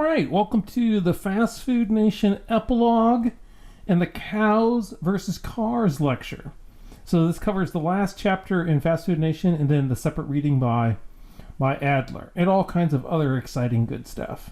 right, welcome to the Fast Food Nation Epilogue and the Cows versus Cars lecture. So this covers the last chapter in Fast Food Nation and then the separate reading by Adler and all kinds of other exciting good stuff.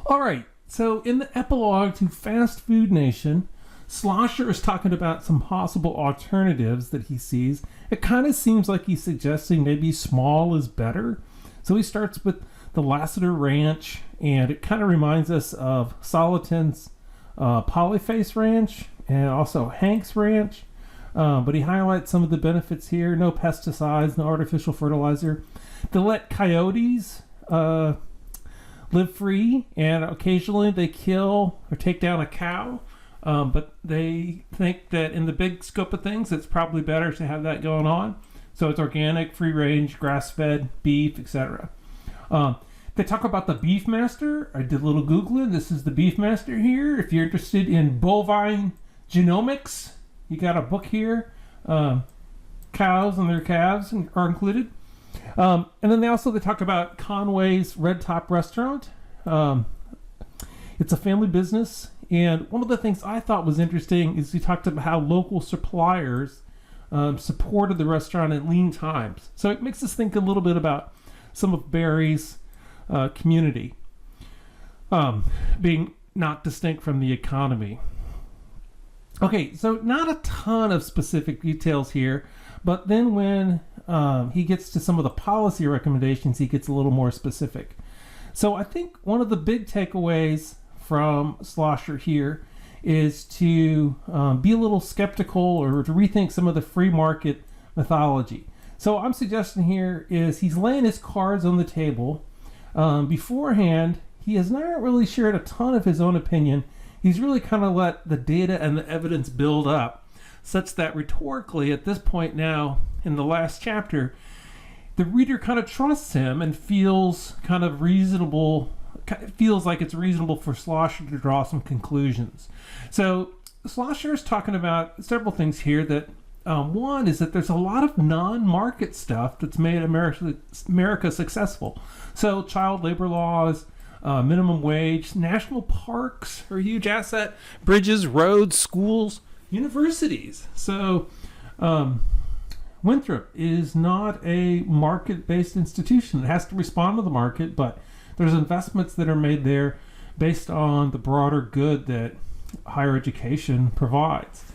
All right, so in the epilogue to Fast Food Nation, Schlosser is talking about some possible alternatives that he sees. It kind of seems like he's suggesting maybe small is better. So he starts with the Lassiter Ranch, and it kind of reminds us of Soliton's Polyface Ranch and also Hank's Ranch. But he highlights some of the benefits here. No pesticides, no artificial fertilizer. They let coyotes live free, and occasionally they kill or take down a cow. But they think that in the big scope of things, it's probably better to have that going on. So it's organic, free-range, grass-fed beef, etc. They talk about the Beefmaster. I did a little Googling. This is the Beefmaster here. If you're interested in bovine genomics, you got a book here. Cows and their calves are included. And then they talk about Conway's Red Top Restaurant. It's a family business. And one of the things I thought was interesting is he talked about how local suppliers supported the restaurant in lean times. So it makes us think a little bit about some of Barry's community being not distinct from the economy. Okay, so not a ton of specific details here, but then when he gets to some of the policy recommendations, he gets a little more specific. So I think one of the big takeaways from Schlosser here is to be a little skeptical or to rethink some of the free market mythology. So I'm suggesting here is he's laying his cards on the table. Beforehand, he has not really shared a ton of his own opinion. He's really kind of let the data and the evidence build up, such that rhetorically at this point now in the last chapter, the reader kind of trusts him and feels kind of reasonable. It feels like it's reasonable for Schlosser to draw some conclusions. So Schlosser is talking about several things here. That one is that there's a lot of non-market stuff that's made America successful. So child labor laws, minimum wage, national parks are a huge asset, bridges, roads, schools, universities. So Winthrop is not a market-based institution. It has to respond to the market, but there's investments that are made there based on the broader good that higher education provides.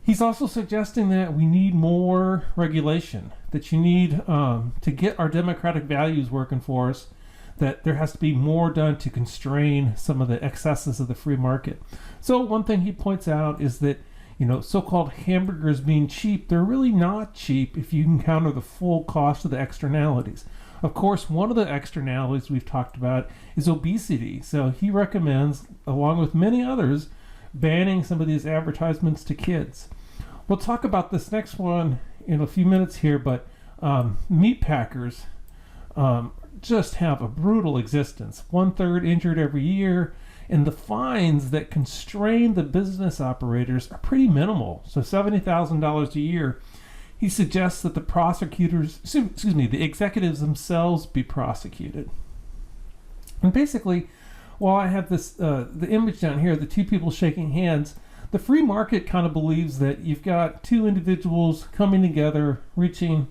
He's also suggesting that we need more regulation, that you need to get our democratic values working for us, that there has to be more done to constrain some of the excesses of the free market. So one thing he points out is that, so-called hamburgers being cheap, they're really not cheap if you can counter the full cost of the externalities. Of course, one of the externalities we've talked about is obesity. So he recommends, along with many others, banning some of these advertisements to kids. We'll talk about this next one in a few minutes here, but meat packers just have a brutal existence. 1/3 injured every year, and the fines that constrain the business operators are pretty minimal. So $70,000 a year. He suggests that the executives themselves be prosecuted. And basically, while I have this, the image down here, the two people shaking hands, the free market kind of believes that you've got two individuals coming together, reaching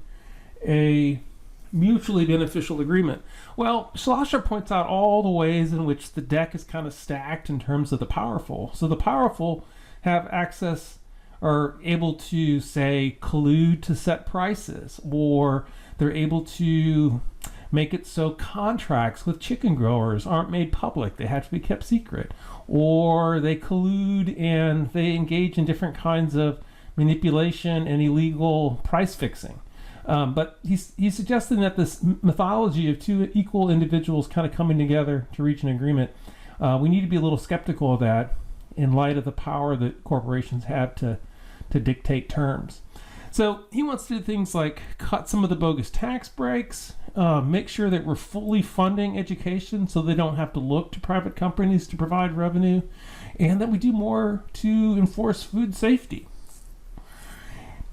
a mutually beneficial agreement. Well, Schlosser points out all the ways in which the deck is kind of stacked in terms of the powerful. So the powerful have access, are able to, say, collude to set prices, or they're able to make it so contracts with chicken growers aren't made public. They have to be kept secret. Or they collude and they engage in different kinds of manipulation and illegal price fixing. But he's suggesting that this mythology of two equal individuals kind of coming together to reach an agreement, we need to be a little skeptical of that in light of the power that corporations have to dictate terms. So he wants to do things like cut some of the bogus tax breaks, make sure that we're fully funding education so they don't have to look to private companies to provide revenue, and that we do more to enforce food safety.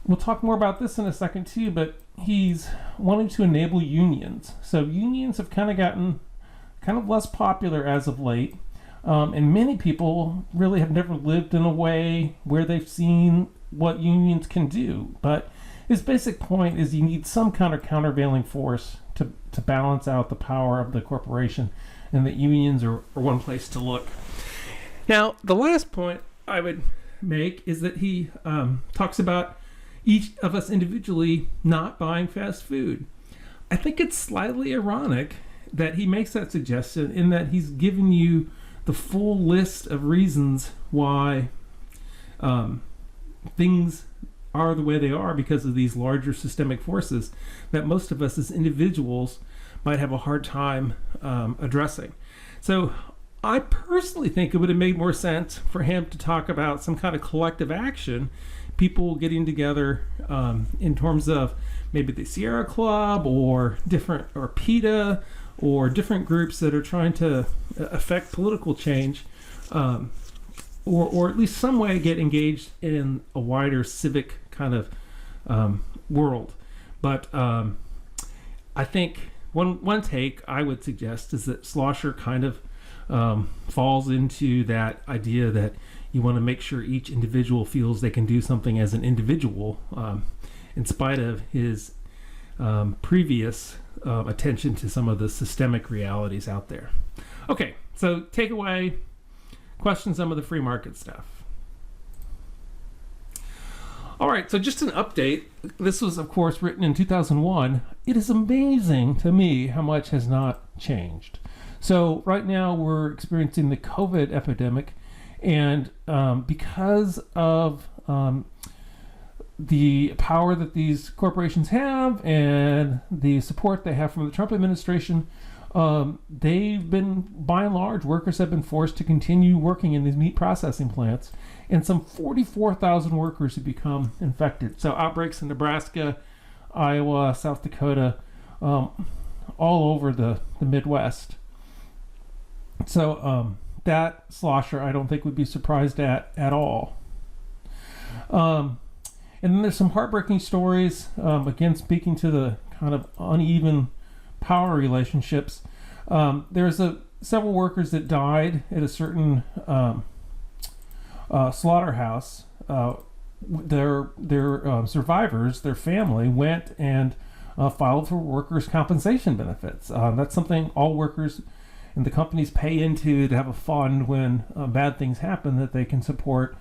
We'll talk more about this in a second too, but he's wanting to enable unions. So unions have kind of gotten kind of less popular as of late. And many people really have never lived in a way where they've seen what unions can do. But his basic point is you need some kind of countervailing force to balance out the power of the corporation, and that unions are one place to look. Now, the last point I would make is that he talks about each of us individually not buying fast food. I think it's slightly ironic that he makes that suggestion, in that he's given you the full list of reasons why things are the way they are because of these larger systemic forces that most of us as individuals might have a hard time addressing. So I personally think it would have made more sense for him to talk about some kind of collective action, people getting together in terms of maybe the Sierra Club or PETA or different groups that are trying to affect political change, or at least some way get engaged in a wider civic kind of world. But I think one take I would suggest is that Schlosser kind of falls into that idea that you want to make sure each individual feels they can do something as an individual, in spite of his previous attention to some of the systemic realities out there. Okay, so takeaway, questions, some of the free market stuff. All right, so just an update. This was, of course, written in 2001. It is amazing to me how much has not changed. So right now we're experiencing the COVID epidemic, and because of the power that these corporations have and the support they have from the Trump administration, they've been, by and large, workers have been forced to continue working in these meat processing plants, and some 44,000 workers have become infected. So outbreaks in Nebraska, Iowa, South Dakota, all over the Midwest. So that Schlosser, I don't think, would be surprised at all. And then there's some heartbreaking stories, again, speaking to the kind of uneven power relationships. There's several workers that died at a certain slaughterhouse. Their survivors, their family, went and filed for workers' compensation benefits. That's something all workers and the companies pay into to have a fund when bad things happen, that they can support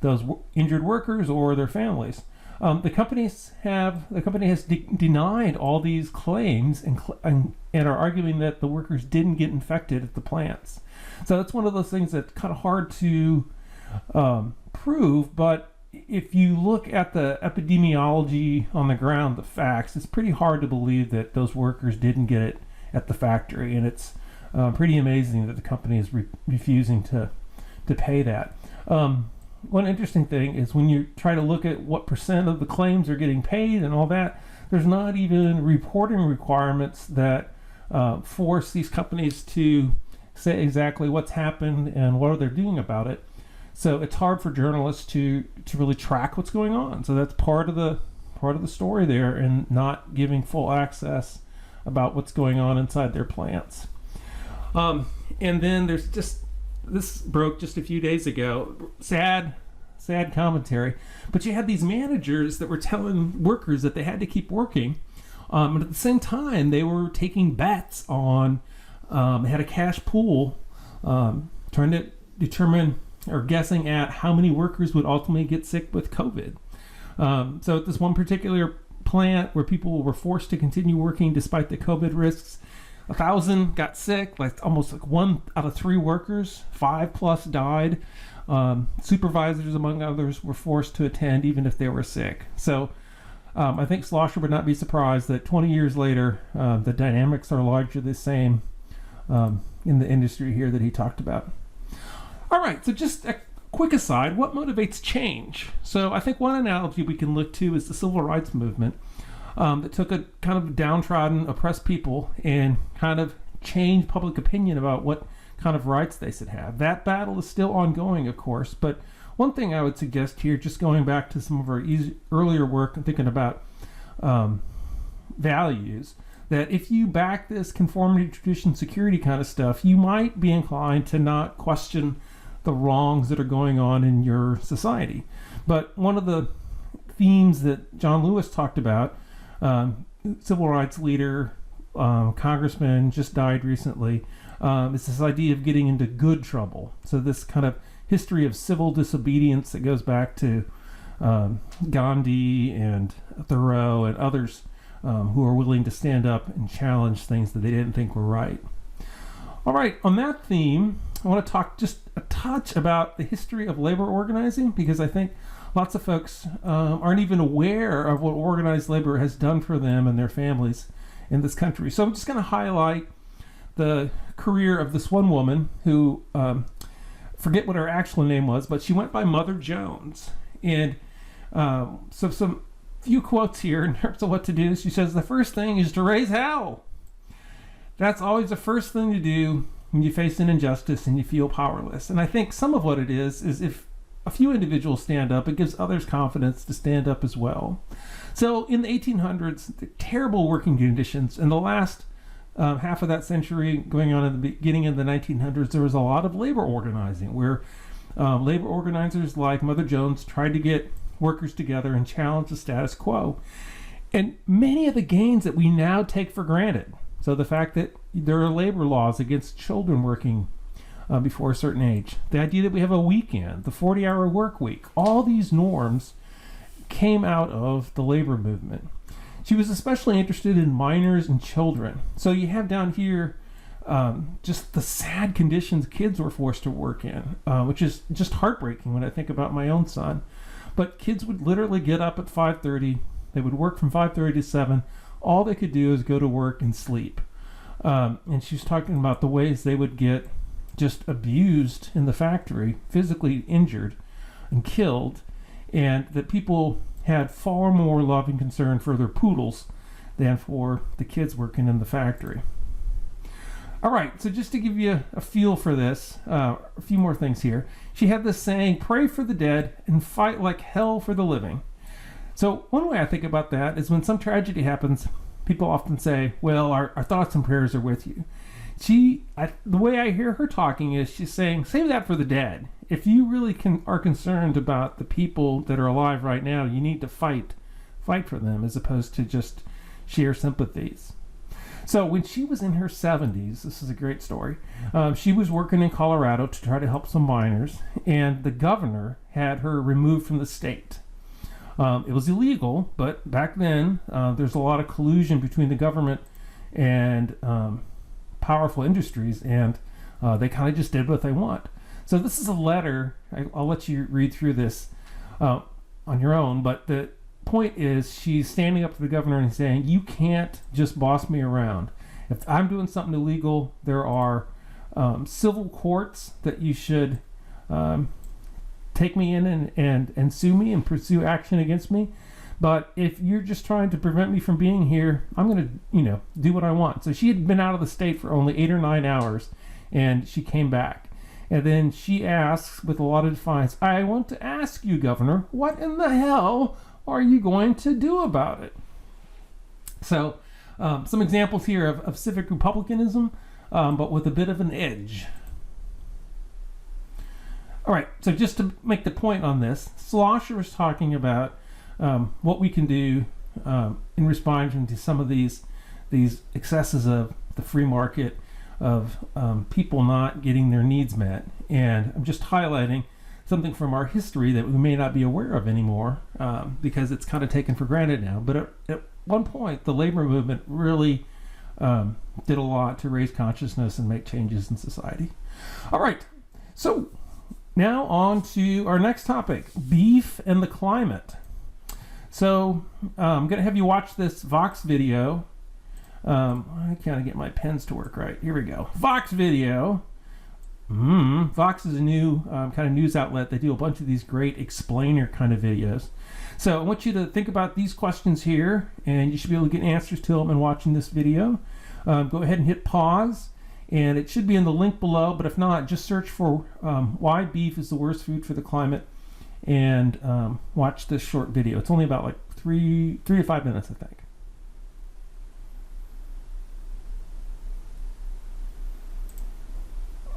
those injured workers or their families. The company has denied all these claims and are arguing that the workers didn't get infected at the plants. So that's one of those things that's kind of hard to prove, but if you look at the epidemiology on the ground, the facts, it's pretty hard to believe that those workers didn't get it at the factory, and it's pretty amazing that the company is refusing to pay that. One interesting thing is when you try to look at what percent of the claims are getting paid and all that, there's not even reporting requirements that force these companies to say exactly what's happened and what they're doing about it. So it's hard for journalists to really track what's going on. So that's part of the story there, and not giving full access about what's going on inside their plants. And then there's this broke just a few days ago. Sad commentary. But you had these managers that were telling workers that they had to keep working. And at the same time, they were taking bets on, had a cash pool, trying to determine or guessing at how many workers would ultimately get sick with COVID. So at this one particular plant where people were forced to continue working despite the COVID risks, 1,000 got sick, almost 1 out of 3 workers, 5+ died. Supervisors, among others, were forced to attend even if they were sick. So I think Schlosser would not be surprised that 20 years later, the dynamics are largely the same in the industry here that he talked about. All right, so just a quick aside, what motivates change? So I think one analogy we can look to is the civil rights movement. That took a kind of downtrodden, oppressed people and kind of changed public opinion about what kind of rights they should have. That battle is still ongoing, of course, but one thing I would suggest here, just going back to some of our earlier work and thinking about values, that if you back this conformity, tradition, security kind of stuff, you might be inclined to not question the wrongs that are going on in your society. But one of the themes that John Lewis talked about, civil rights leader, congressman, just died recently, is this idea of getting into good trouble. So this kind of history of civil disobedience that goes back to Gandhi and Thoreau and others who are willing to stand up and challenge things that they didn't think were right. All right, on that theme, I want to talk just a touch about the history of labor organizing, because I think lots of folks aren't even aware of what organized labor has done for them and their families in this country. So I'm just going to highlight the career of this one woman who, forget what her actual name was, but she went by Mother Jones. And so some few quotes here in terms of what to do. She says, the first thing is to raise hell. That's always the first thing to do when you face an injustice and you feel powerless. And I think some of what it is if a few individuals stand up, it gives others confidence to stand up as well. So in the 1800s, the terrible working conditions. In the last half of that century, going on in the beginning of the 1900s, there was a lot of labor organizing where labor organizers like Mother Jones tried to get workers together and challenge the status quo. And many of the gains that we now take for granted, so the fact that there are labor laws against children working before a certain age, the idea that we have a weekend, the 40-hour work week, all these norms came out of the labor movement. She was especially interested in minors and children. So you have down here just the sad conditions kids were forced to work in, which is just heartbreaking when I think about my own son. But kids would literally get up at 5:30. They would work from 5:30 to 7. All they could do is go to work and sleep. And she was talking about the ways they would get just abused in the factory, physically injured and killed, and that people had far more love and concern for their poodles than for the kids working in the factory. All right, so just to give you a feel for this, a few more things here. She had this saying, pray for the dead and fight like hell for the living. So one way I think about that is when some tragedy happens, people often say, well, our thoughts and prayers are with you. The way I hear her talking is she's saying, save that for the dead. If you really are concerned about the people that are alive right now, you need to fight for them as opposed to just share sympathies. So when she was in her 70s, this is a great story, she was working in Colorado to try to help some miners, and the governor had her removed from the state. It was illegal, but back then there's a lot of collusion between the government and powerful industries, and they kind of just did what they want. So this is a letter. I'll let you read through this on your own, but the point is she's standing up to the governor and saying, you can't just boss me around. If I'm doing something illegal, there are civil courts that you should take me in and sue me and pursue action against me. But if you're just trying to prevent me from being here, I'm going to, do what I want. So she had been out of the state for only 8 or 9 hours, and she came back. And then she asks with a lot of defiance, I want to ask you, Governor, what in the hell are you going to do about it? So some examples here of civic republicanism, but with a bit of an edge. All right, so just to make the point on this, Schlosser was talking about what we can do in responding to some of these excesses of the free market, of people not getting their needs met. And I'm just highlighting something from our history that we may not be aware of anymore because it's kind of taken for granted now. But at one point, the labor movement really did a lot to raise consciousness and make changes in society. All right, so now on to our next topic, beef and the climate. So I'm going to have you watch this Vox video. I can't get my pens to work right. Here we go. Vox video. Vox is a new kind of news outlet. They do a bunch of these great explainer kind of videos. So I want you to think about these questions here, and you should be able to get answers to them in watching this video. Go ahead and hit pause, and it should be in the link below, but if not, just search for why beef is the worst food for the climate, and watch this short video. It's only about like 3 to 5 minutes, I think.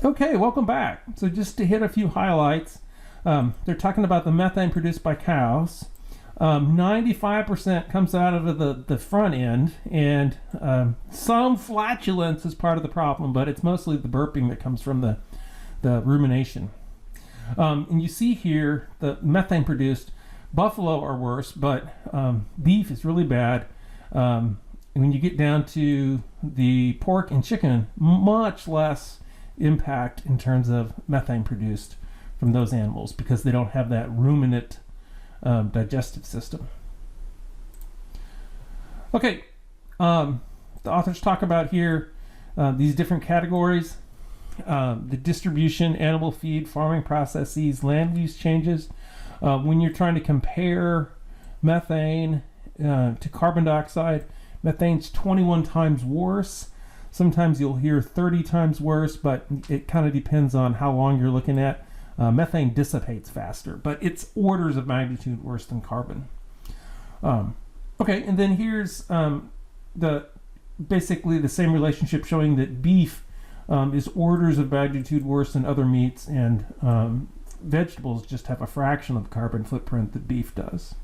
Okay, welcome back. So just to hit a few highlights, they're talking about the methane produced by cows. 95% comes out of the front end, and some flatulence is part of the problem, but it's mostly the burping that comes from the rumination. And you see here the methane produced. Buffalo are worse, but beef is really bad. When you get down to the pork and chicken, much less impact in terms of methane produced from those animals because they don't have that ruminant digestive system. Okay, the authors talk about here these different categories: the distribution, animal feed, farming processes, land use changes. When you're trying to compare methane to carbon dioxide, methane's 21 times worse. Sometimes you'll hear 30 times worse, but it kind of depends on how long you're looking at. Methane dissipates faster, but it's orders of magnitude worse than carbon. Okay, and then here's basically the same relationship showing that beef is orders of magnitude worse than other meats, and vegetables just have a fraction of the carbon footprint that beef does.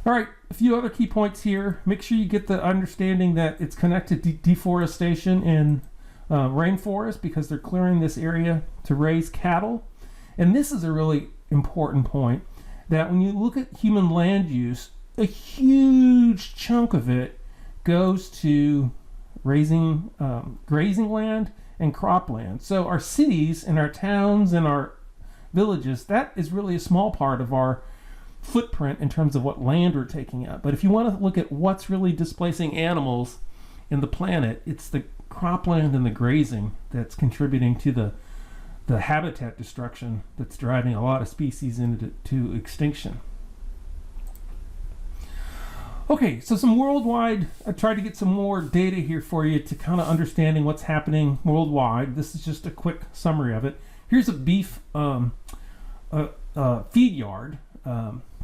All right, a few other key points here. Make sure you get the understanding that it's connected to deforestation in rainforest because they're clearing this area to raise cattle. And this is a really important point, that when you look at human land use, a huge chunk of it goes to raising grazing land and cropland. So our cities and our towns and our villages, that is really a small part of our footprint in terms of what land we're taking up. But if you want to look at what's really displacing animals in the planet, it's the cropland and the grazing that's contributing to the habitat destruction that's driving a lot of species into extinction. Okay, so some worldwide, I tried to get some more data here for you to kind of understanding what's happening worldwide. This is just a quick summary of it. Here's a beef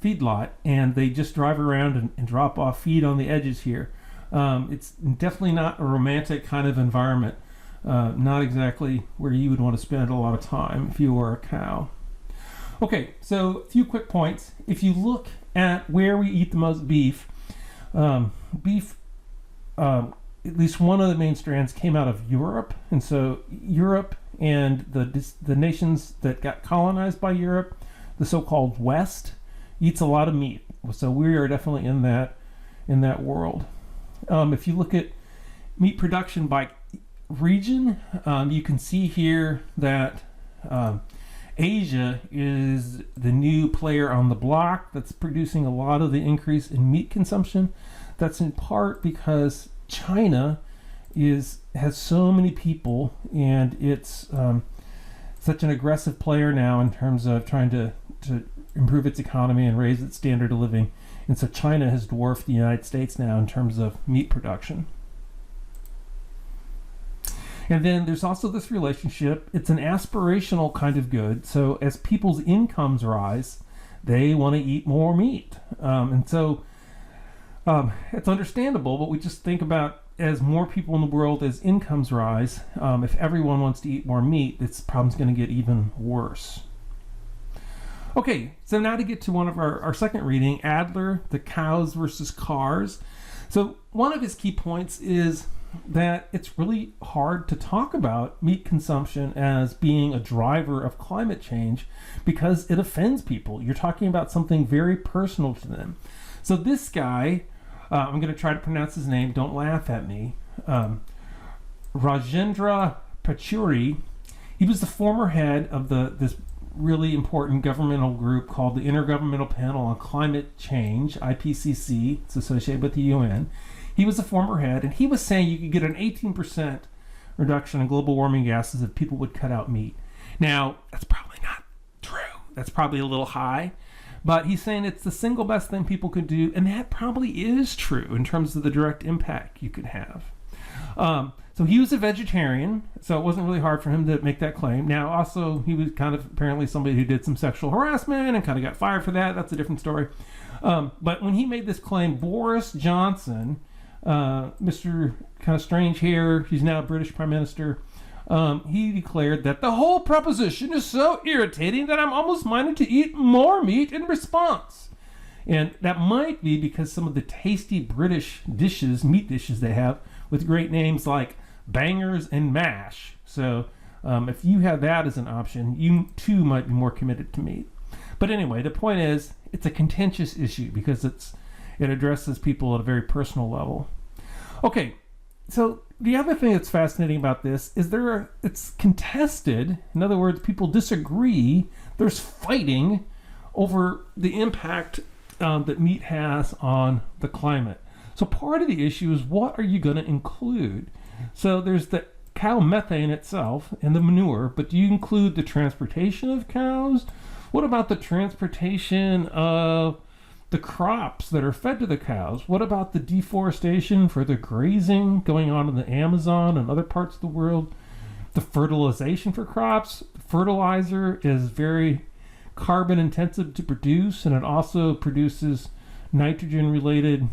feedlot, and they just drive around and drop off feed on the edges here. It's definitely not a romantic kind of environment, not exactly where you would want to spend a lot of time if you were a cow. Okay, so a few quick points. If you look at where we eat the most beef, at least one of the main strands came out of Europe, and so Europe and the nations that got colonized by Europe, the so-called West, eats a lot of meat. So we are definitely in that world. If you look at meat production by region, you can see here that Asia is the new player on the block that's producing a lot of the increase in meat consumption. That's in part because China has so many people, and it's such an aggressive player now in terms of trying to improve its economy and raise its standard of living. And so China has dwarfed the United States now in terms of meat production. And then there's also this relationship. It's an aspirational kind of good. So as people's incomes rise, they want to eat more meat. And so it's understandable, but we just think about as more people in the world, as incomes rise, if everyone wants to eat more meat, this problem's going to get even worse. Okay, so now to get to one of our second reading, Adler, the cows versus cars. So one of his key points is that it's really hard to talk about meat consumption as being a driver of climate change because it offends people. You're talking about something very personal to them. So this guy, I'm going to try to pronounce his name, don't laugh at me, Rajendra Pachauri. He was the former head of this really important governmental group called the Intergovernmental Panel on Climate Change, IPCC. It's associated with the UN. He was the former head, and he was saying you could get an 18% reduction in global warming gases if people would cut out meat. Now, that's probably not true. That's probably a little high. But he's saying it's the single best thing people could do, and that probably is true in terms of the direct impact you could have. So he was a vegetarian, so it wasn't really hard for him to make that claim. Now, also, he was kind of apparently somebody who did some sexual harassment and kind of got fired for that. That's a different story. But when he made this claim, Boris Johnson Mr. kind of strange hair, he's now a British Prime Minister, he declared that the whole proposition is so irritating that I'm almost minded to eat more meat in response. And that might be because some of the tasty British dishes, meat dishes they have, with great names like bangers and mash. So if you have that as an option, you too might be more committed to meat. But anyway, the point is, it's a contentious issue because it addresses people at a very personal level. Okay, so the other thing that's fascinating about this is it's contested. In other words, people disagree. There's fighting over the impact that meat has on the climate. So part of the issue is, what are you going to include? So there's the cow methane itself and the manure, but do you include the transportation of cows? What about the transportation of the crops that are fed to the cows? What about the deforestation for the grazing going on in the Amazon and other parts of the world? The fertilization for crops. Fertilizer is very carbon intensive to produce, and it also produces nitrogen related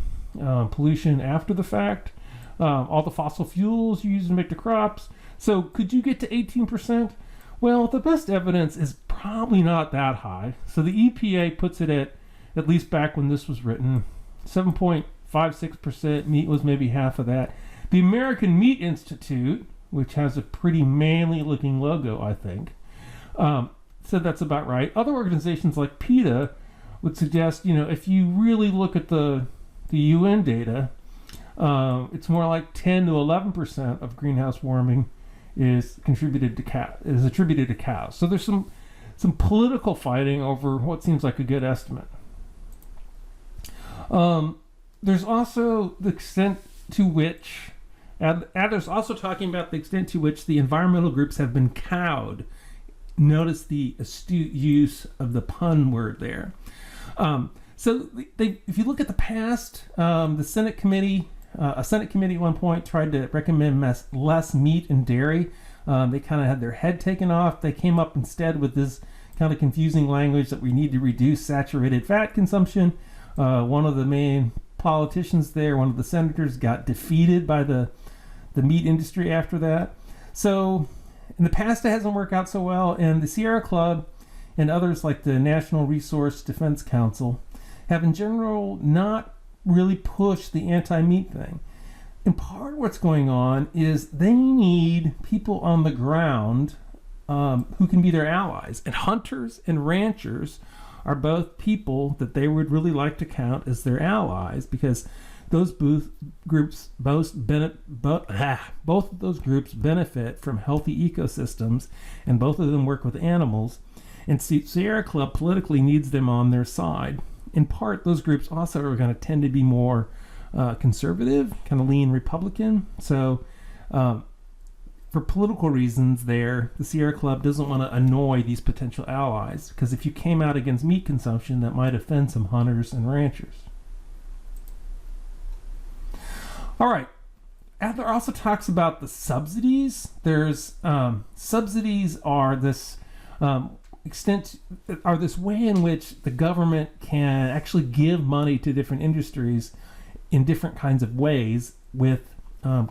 pollution after the fact. All the fossil fuels you use to make the crops. So could you get to 18%? Well, the best evidence is probably not that high. So the EPA puts it at least back when this was written, 7.56%. Meat was maybe half of that. The American Meat Institute, which has a pretty manly looking logo, I think, said that's about right. Other organizations like PETA would suggest, if you really look at the UN data, it's more like 10 to 11% of greenhouse warming is attributed to cows. So there's some political fighting over what seems like a good estimate. There's also the extent to which Adler's also talking about the extent to which the environmental groups have been cowed. Notice the astute use of the pun word there. So if you look at the past, the Senate committee, a Senate committee at one point tried to recommend less meat and dairy. They kind of had their head taken off. They came up instead with this kind of confusing language that we need to reduce saturated fat consumption. One of the main politicians there, one of the senators, got defeated by the meat industry after that. So in the past, it hasn't worked out so well, and the Sierra Club and others like the National Resource Defense Council have in general not really pushed the anti-meat thing. And part of what's going on is they need people on the ground who can be their allies. And hunters and ranchers are both people that they would really like to count as their allies, because those groups both of those groups benefit from healthy ecosystems, and both of them work with animals. And Sierra Club politically needs them on their side. In part, those groups also are going to tend to be more conservative, kind of lean Republican. So for political reasons there, the Sierra Club doesn't want to annoy these potential allies, because if you came out against meat consumption, that might offend some hunters and ranchers. All right. Adler also talks about the subsidies. There's subsidies are this this way in which the government can actually give money to different industries in different kinds of ways. With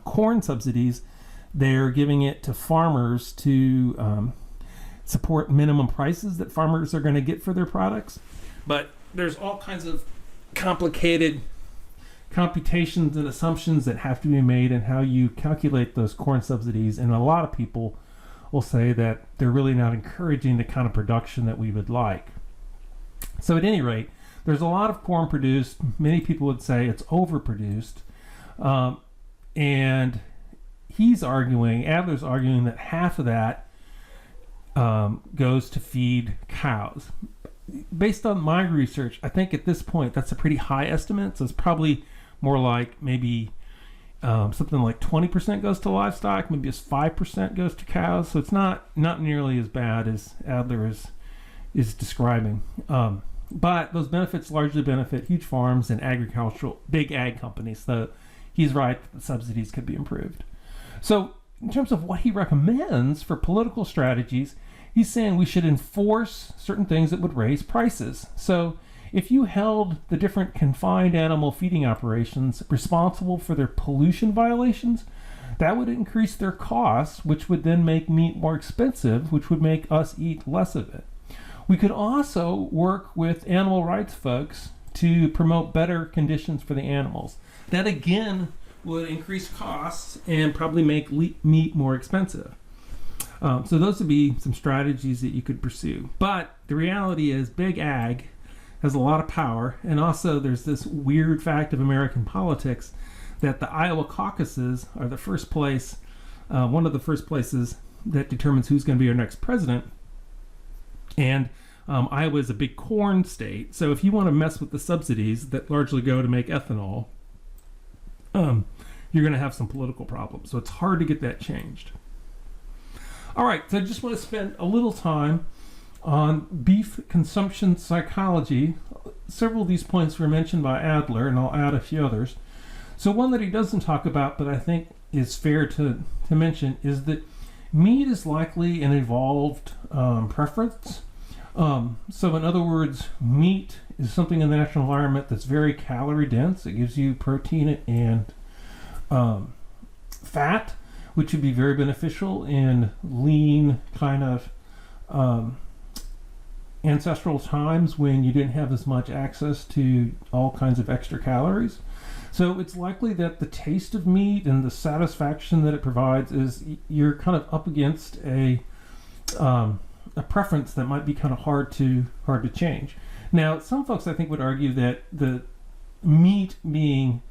corn subsidies, they're giving it to farmers to support minimum prices that farmers are going to get for their products. But there's all kinds of complicated computations and assumptions that have to be made in how you calculate those corn subsidies, and a lot of people will say that they're really not encouraging the kind of production that we would like. So at any rate, there's a lot of corn produced. Many people would say it's overproduced, and Adler's arguing that half of that goes to feed cows. Based on my research, I think at this point that's a pretty high estimate, so it's probably more like maybe something like 20% goes to livestock, maybe just 5% goes to cows. So it's not nearly as bad as Adler is describing. But those benefits largely benefit huge farms and big ag companies. So he's right that the subsidies could be improved. So in terms of what he recommends for political strategies, he's saying we should enforce certain things that would raise prices. So if you held the different confined animal feeding operations responsible for their pollution violations, that would increase their costs, which would then make meat more expensive, which would make us eat less of it. We could also work with animal rights folks to promote better conditions for the animals. That again would increase costs and probably make meat more expensive. So those would be some strategies that you could pursue. But the reality is big ag has a lot of power, and also there's this weird fact of American politics that the Iowa caucuses are the first place, one of the first places that determines who's going to be our next president. And Iowa is a big corn state, so if you want to mess with the subsidies that largely go to make ethanol, you're going to have some political problems. So it's hard to get that changed. All right, so I just want to spend a little time on beef consumption psychology. Several of these points were mentioned by Adler, and I'll add a few others. So one that he doesn't talk about, but I think is fair to mention, is that meat is likely an evolved preference. So in other words, meat is something in the natural environment that's very calorie dense. It gives you protein and fat, which would be very beneficial in lean kind of ancestral times when you didn't have as much access to all kinds of extra calories. So it's likely that the taste of meat and the satisfaction that it provides is you're kind of up against a preference that might be kind of hard to change. Now, some folks I think would argue that the meat being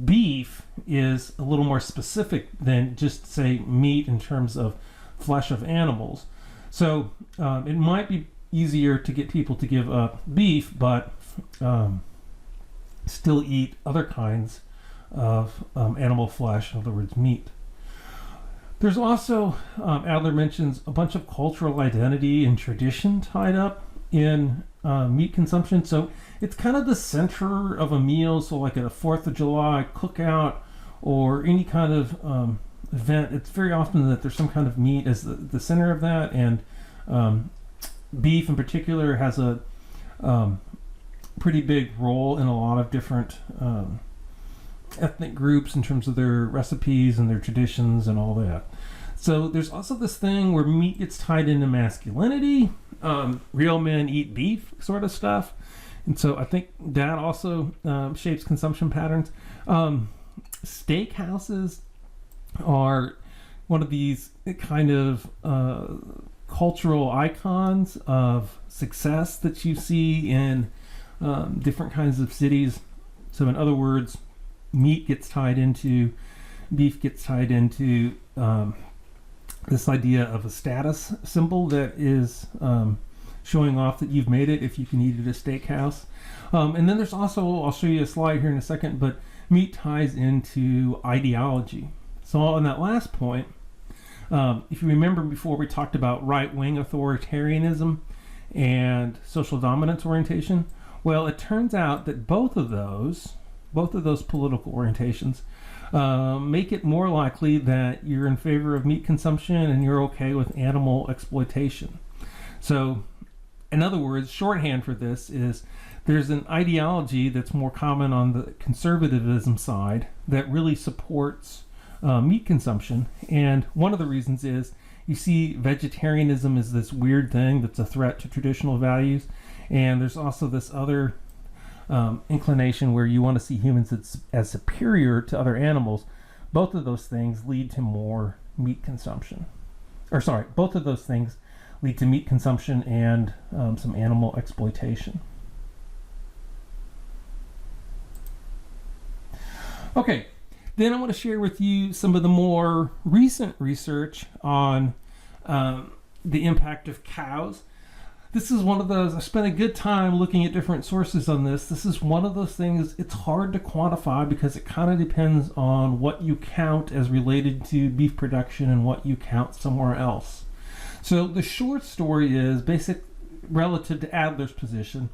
beef is a little more specific than just say meat in terms of flesh of animals. So it might be easier to get people to give up beef, but still eat other kinds of animal flesh, in other words, meat. There's also, Adler mentions, a bunch of cultural identity and tradition tied up in meat consumption. So it's kind of the center of a meal. So like at a 4th of July cookout or any kind of event, it's very often that there's some kind of meat as the center of that. And beef in particular has a pretty big role in a lot of different ethnic groups in terms of their recipes and their traditions and all that. So there's also this thing where meat gets tied into masculinity, real men eat beef sort of stuff. And so I think that also shapes consumption patterns. Steakhouses are one of these kind of cultural icons of success that you see in different kinds of cities. So in other words, beef gets tied into this idea of a status symbol that is showing off that you've made it if you can eat at a steakhouse. And then there's also, I'll show you a slide here in a second, but meat ties into ideology. So on that last point, if you remember before, we talked about right-wing authoritarianism and social dominance orientation. Well, it turns out that both of those political orientations make it more likely that you're in favor of meat consumption and you're okay with animal exploitation. So, in other words, shorthand for this is there's an ideology that's more common on the conservatism side that really supports meat consumption. And one of the reasons is you see vegetarianism is this weird thing that's a threat to traditional values. And there's also this other inclination where you want to see humans as superior to other animals. Both of those things lead to more meat consumption. Both of those things lead to meat consumption and some animal exploitation. Okay, then I want to share with you some of the more recent research on the impact of cows. This is one of those, I spent a good time looking at different sources on this. This is one of those things, it's hard to quantify because it kind of depends on what you count as related to beef production and what you count somewhere else. So the short story is, basic relative to Adler's position,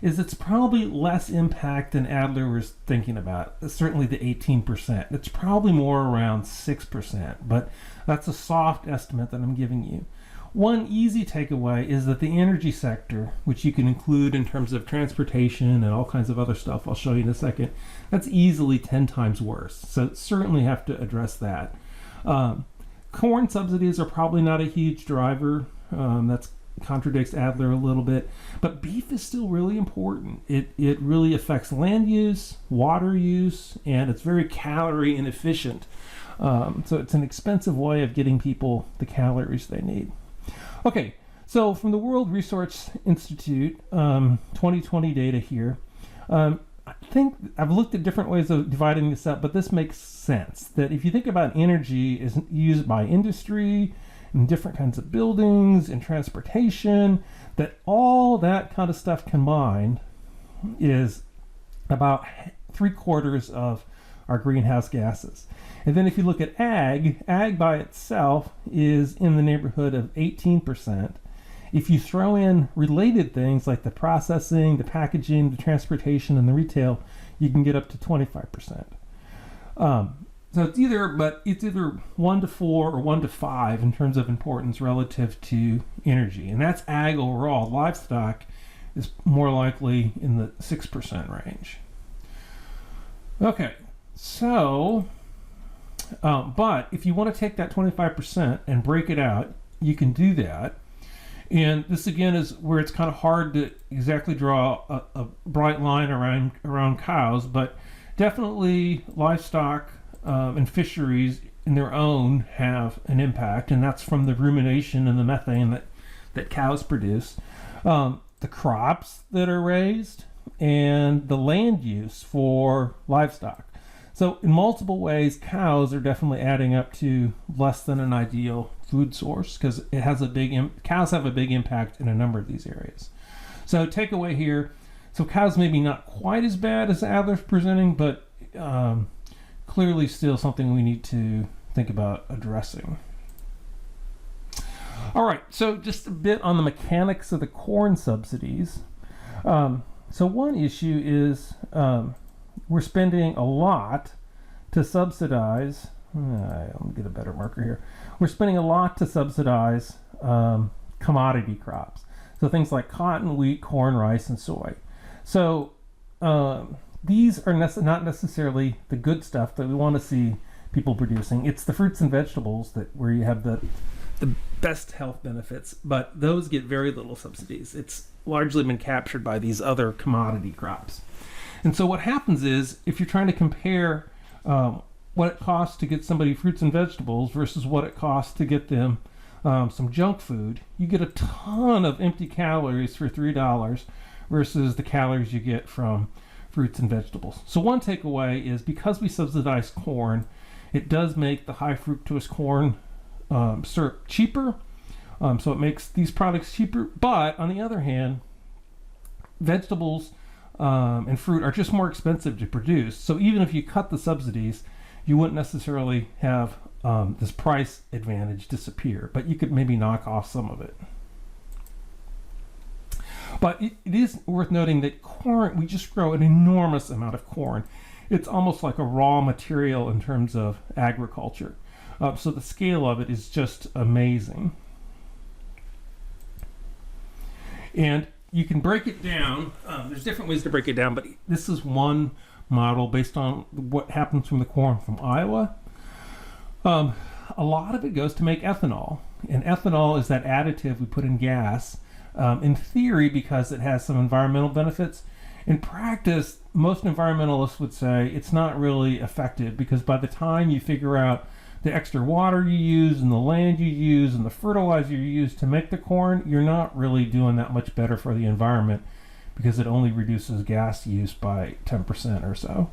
is it's probably less impact than Adler was thinking about. Certainly the 18%. It's probably more around 6%, but that's a soft estimate that I'm giving you. One easy takeaway is that the energy sector, which you can include in terms of transportation and all kinds of other stuff I'll show you in a second, that's easily 10 times worse. So certainly have to address that. Corn subsidies are probably not a huge driver. That contradicts Adler a little bit. But beef is still really important. It really affects land use, water use, and it's very calorie inefficient. So it's an expensive way of getting people the calories they need. Okay, so from the World Resource Institute, 2020 data here. I think I've looked at different ways of dividing this up, but this makes sense. That if you think about energy is used by industry, in different kinds of buildings, in transportation, that all that kind of stuff combined is about 3/4 of our greenhouse gases. And then if you look at ag by itself is in the neighborhood of 18%. If you throw in related things like the processing, the packaging, the transportation, and the retail, you can get up to 25%. So it's either 1 to 4 or 1 to 5 in terms of importance relative to energy. And that's ag overall. Livestock is more likely in the 6% range. Okay, so, but if you want to take that 25% and break it out, you can do that. And this again is where it's kind of hard to exactly draw a bright line around cows, but definitely livestock and fisheries in their own have an impact, and that's from the rumination and the methane that cows produce. The crops that are raised and the land use for livestock. So in multiple ways, cows are definitely adding up to less than an ideal food source because it has cows have a big impact in a number of these areas. So takeaway here, so cows maybe not quite as bad as Adler's presenting, but clearly still something we need to think about addressing. All right, so just a bit on the mechanics of the corn subsidies. So one issue is we're spending a lot to subsidize, let me get a better marker here. We're spending a lot to subsidize commodity crops. So things like cotton, wheat, corn, rice, and soy. So these are not necessarily the good stuff that we want to see people producing. It's the fruits and vegetables where you have the best health benefits, but those get very little subsidies. It's largely been captured by these other commodity crops. And so what happens is, if you're trying to compare what it costs to get somebody fruits and vegetables versus what it costs to get them some junk food, you get a ton of empty calories for $3 versus the calories you get from fruits and vegetables. So one takeaway is, because we subsidize corn, it does make the high fructose corn syrup cheaper. So it makes these products cheaper. But on the other hand, vegetables and fruit are just more expensive to produce. So even if you cut the subsidies, you wouldn't necessarily have this price advantage disappear, but you could maybe knock off some of it. But it is worth noting that corn, we just grow an enormous amount of corn. It's almost like a raw material in terms of agriculture. So the scale of it is just amazing. And you can break it down. There's different ways to break it down, but this is one model based on what happens from the corn from Iowa. A lot of it goes to make ethanol. And ethanol is that additive we put in gas. In theory, because it has some environmental benefits. In practice, most environmentalists would say it's not really effective, because by the time you figure out the extra water you use and the land you use and the fertilizer you use to make the corn, you're not really doing that much better for the environment, because it only reduces gas use by 10% or so.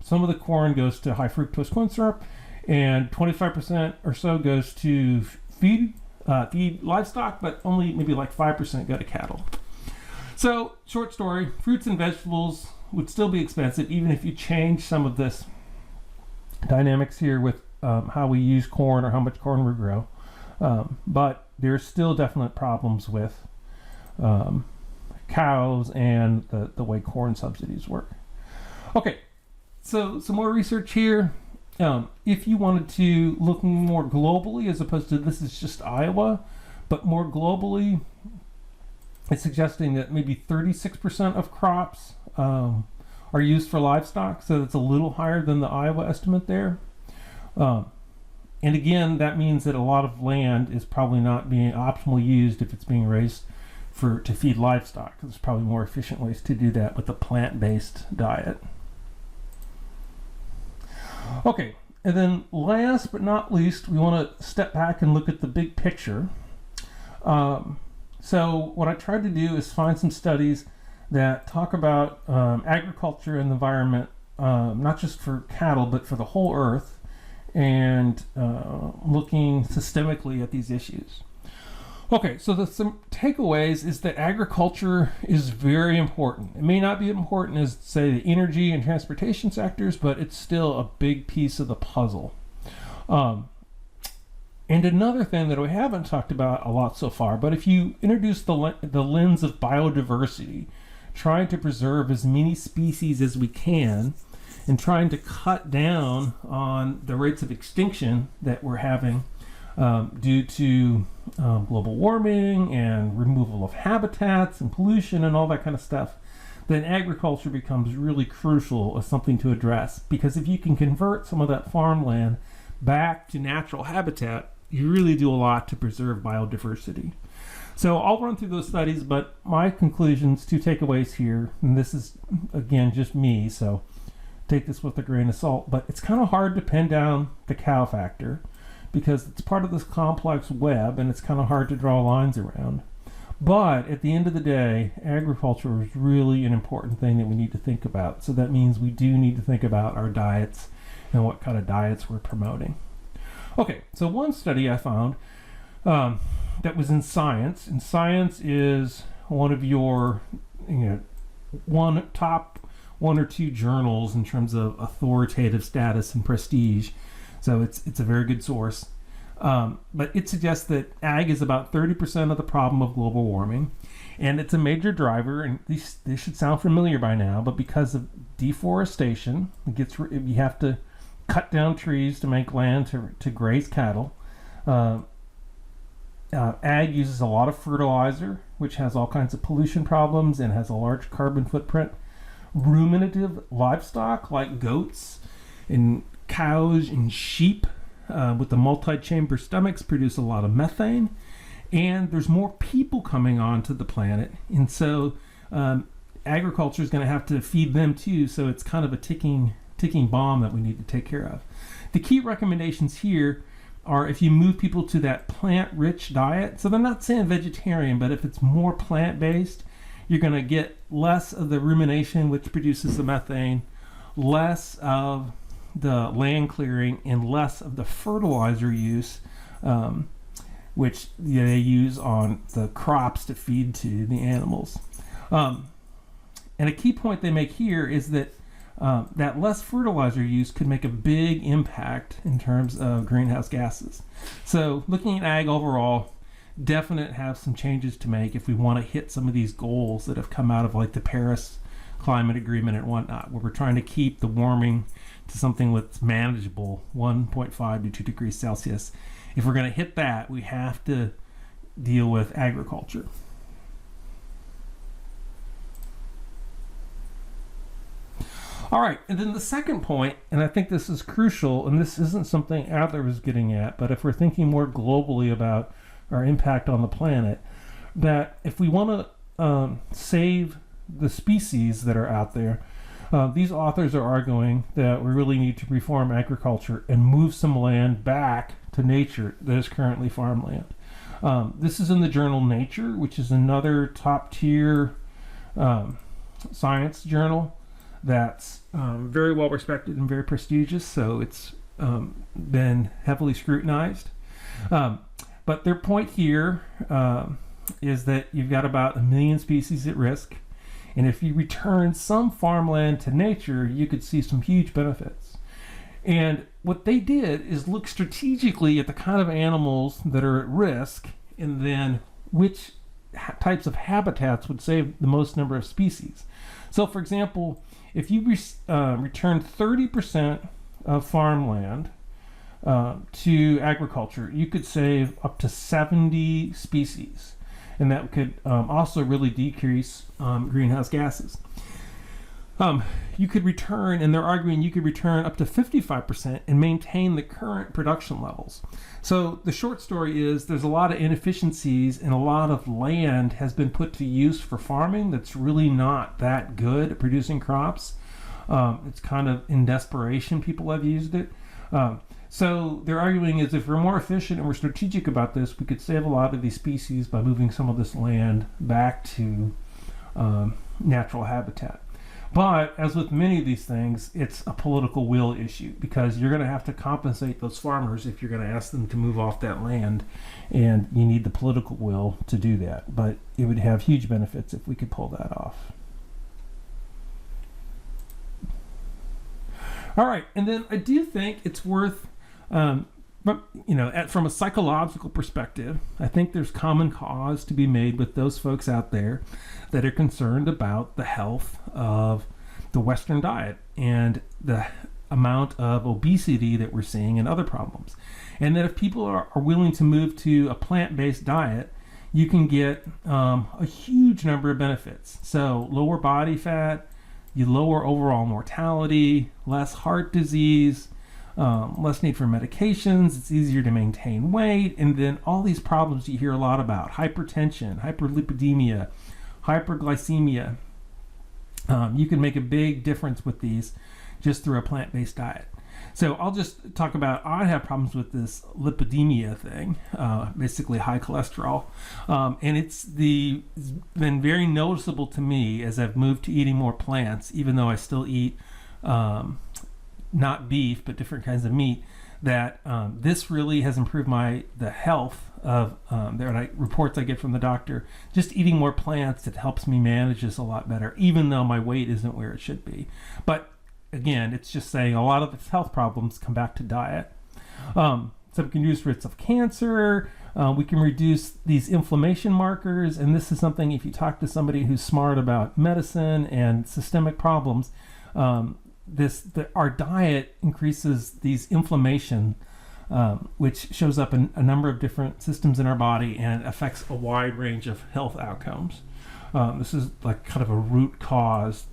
Some of the corn goes to high fructose corn syrup, and 25% or so goes to feed livestock, but only maybe like 5% go to cattle. So, short story, fruits and vegetables would still be expensive, even if you change some of this dynamics here with how we use corn or how much corn we grow. But there's still definite problems with cows and the way corn subsidies work. Okay, so some more research here. If you wanted to look more globally, as opposed to this is just Iowa, But more globally, it's suggesting that maybe 36% of crops are used for livestock, so it's a little higher than the Iowa estimate there. And again, that means that a lot of land is probably not being optimally used if it's being raised to feed livestock. There's probably more efficient ways to do that with a plant-based diet. Okay, and then last but not least, we want to step back and look at the big picture. So what I tried to do is find some studies that talk about agriculture and the environment, not just for cattle, but for the whole earth, and looking systemically at these issues. Okay, so some takeaways is that agriculture is very important. It may not be important as, say, the energy and transportation sectors, but it's still a big piece of the puzzle. And another thing that we haven't talked about a lot so far, but if you introduce the lens of biodiversity, trying to preserve as many species as we can, and trying to cut down on the rates of extinction that we're having due to global warming and removal of habitats and pollution and all that kind of stuff, then agriculture becomes really crucial as something to address. Because if you can convert some of that farmland back to natural habitat, you really do a lot to preserve biodiversity. So I'll run through those studies, but my conclusions, 2 takeaways here, and this is, again, just me, so take this with a grain of salt, but it's kind of hard to pin down the cow factor because it's part of this complex web and it's kind of hard to draw lines around. But at the end of the day, agriculture is really an important thing that we need to think about. So that means we do need to think about our diets and what kind of diets we're promoting. Okay, so one study I found that was in Science, and Science is one of your top 1 or 2 journals in terms of authoritative status and prestige. So it's a very good source. But it suggests that ag is about 30% of the problem of global warming, and it's a major driver, and these should sound familiar by now, but because of deforestation, you have to cut down trees to make land to graze cattle. Ag uses a lot of fertilizer, which has all kinds of pollution problems and has a large carbon footprint. Ruminative livestock like goats and cows and sheep with the multi-chamber stomachs produce a lot of methane, and there's more people coming onto the planet, and so agriculture is going to have to feed them too, so it's kind of a ticking bomb that we need to take care of. The key recommendations here are if you move people to that plant-rich diet, so they're not saying vegetarian, but if it's more plant-based, you're going to get less of the rumination, which produces the methane, less of the land clearing, and less of the fertilizer use, which they use on the crops to feed to the animals. And a key point they make here is that that less fertilizer use could make a big impact in terms of greenhouse gases. So looking at ag overall, definitely have some changes to make if we want to hit some of these goals that have come out of like the Paris Climate Agreement and whatnot, where we're trying to keep the warming to something that's manageable, 1.5 to 2 degrees Celsius. If we're going to hit that, we have to deal with agriculture. All right, and then the second point, and I think this is crucial, and this isn't something Adler was getting at, but if we're thinking more globally about our impact on the planet, that if we want to save the species that are out there, these authors are arguing that we really need to reform agriculture and move some land back to nature that is currently farmland. This is in the journal Nature, which is another top-tier science journal that's very well respected and very prestigious, so it's been heavily scrutinized. But their point here is that you've got about 1 million species at risk, and if you return some farmland to nature, you could see some huge benefits. And what they did is look strategically at the kind of animals that are at risk, and then which types of habitats would save the most number of species. So, for example, if you return 30% of farmland to agriculture, you could save up to 70 species, and that could also really decrease greenhouse gases. You could return, and they're arguing you could return up to 55% and maintain the current production levels. So the short story is there's a lot of inefficiencies, and a lot of land has been put to use for farming that's really not that good at producing crops. It's kind of in desperation people have used it. So they're arguing is if we're more efficient and we're strategic about this, we could save a lot of these species by moving some of this land back to natural habitat. But as with many of these things, it's a political will issue, because you're going to have to compensate those farmers if you're going to ask them to move off that land, and you need the political will to do that. But it would have huge benefits if we could pull that off. All right, and then I do think it's worth, from a psychological perspective, I think there's common cause to be made with those folks out there that are concerned about the health of the Western diet and the amount of obesity that we're seeing and other problems. And that if people are willing to move to a plant-based diet, you can get a huge number of benefits. So lower body fat, you lower overall mortality, less heart disease, less need for medications, it's easier to maintain weight, and then all these problems you hear a lot about: hypertension, hyperlipidemia, hyperglycemia. You can make a big difference with these just through a plant-based diet. So I'll just talk about, I have problems with this lipidemia thing, basically high cholesterol. And it's been very noticeable to me as I've moved to eating more plants, even though I still eat not beef, but different kinds of meat, that this really has improved the health of reports I get from the doctor. Just eating more plants, it helps me manage this a lot better, even though my weight isn't where it should be. But again, it's just saying a lot of the health problems come back to diet. So we can reduce risks of cancer. We can reduce these inflammation markers. And this is something, if you talk to somebody who's smart about medicine and systemic problems, our diet increases these inflammation, which shows up in a number of different systems in our body and affects a wide range of health outcomes. This is like kind of a root cause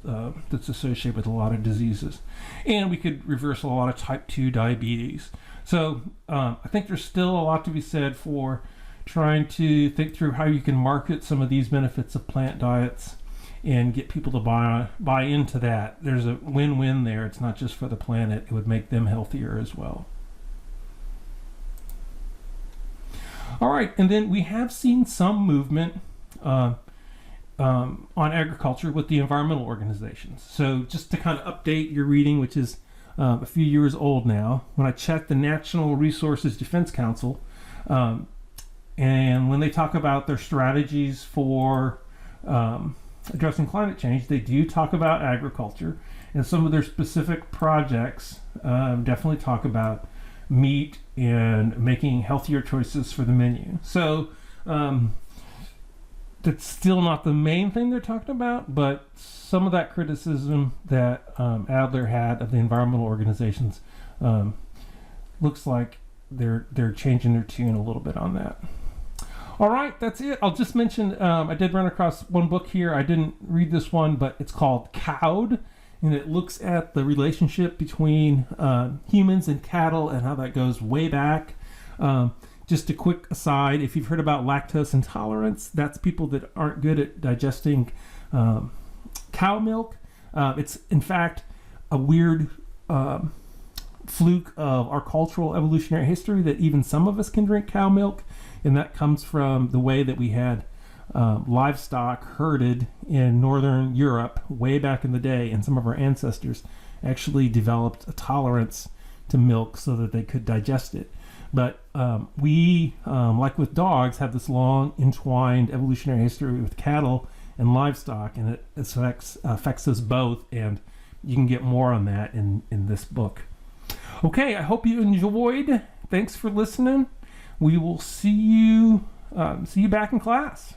that's associated with a lot of diseases. And we could reverse a lot of type 2 diabetes. So I think there's still a lot to be said for trying to think through how you can market some of these benefits of plant diets and get people to buy into that. There's a win-win there. It's not just for the planet. It would make them healthier as well. All right, and then we have seen some movement on agriculture with the environmental organizations. So just to kind of update your reading, which is a few years old now, when I checked the National Resources Defense Council, and when they talk about their strategies for addressing climate change, they do talk about agriculture, and some of their specific projects definitely talk about meat and making healthier choices for the menu. So that's still not the main thing they're talking about, but some of that criticism that Adler had of the environmental organizations looks like they're changing their tune a little bit on that. All right, that's it. I'll just mention, I did run across one book here. I didn't read this one, but it's called Cowed, and it looks at the relationship between humans and cattle and how that goes way back. Just a quick aside, if you've heard about lactose intolerance, that's people that aren't good at digesting cow milk. It's, in fact, a weird fluke of our cultural evolutionary history that even some of us can drink cow milk, and that comes from the way that we had livestock herded in northern Europe way back in the day, and some of our ancestors actually developed a tolerance to milk so that they could digest it. But we, like with dogs, have this long entwined evolutionary history with cattle and livestock, and it affects us both, and you can get more on that in this book. Okay, I hope you enjoyed. Thanks for listening. We will see you back in class.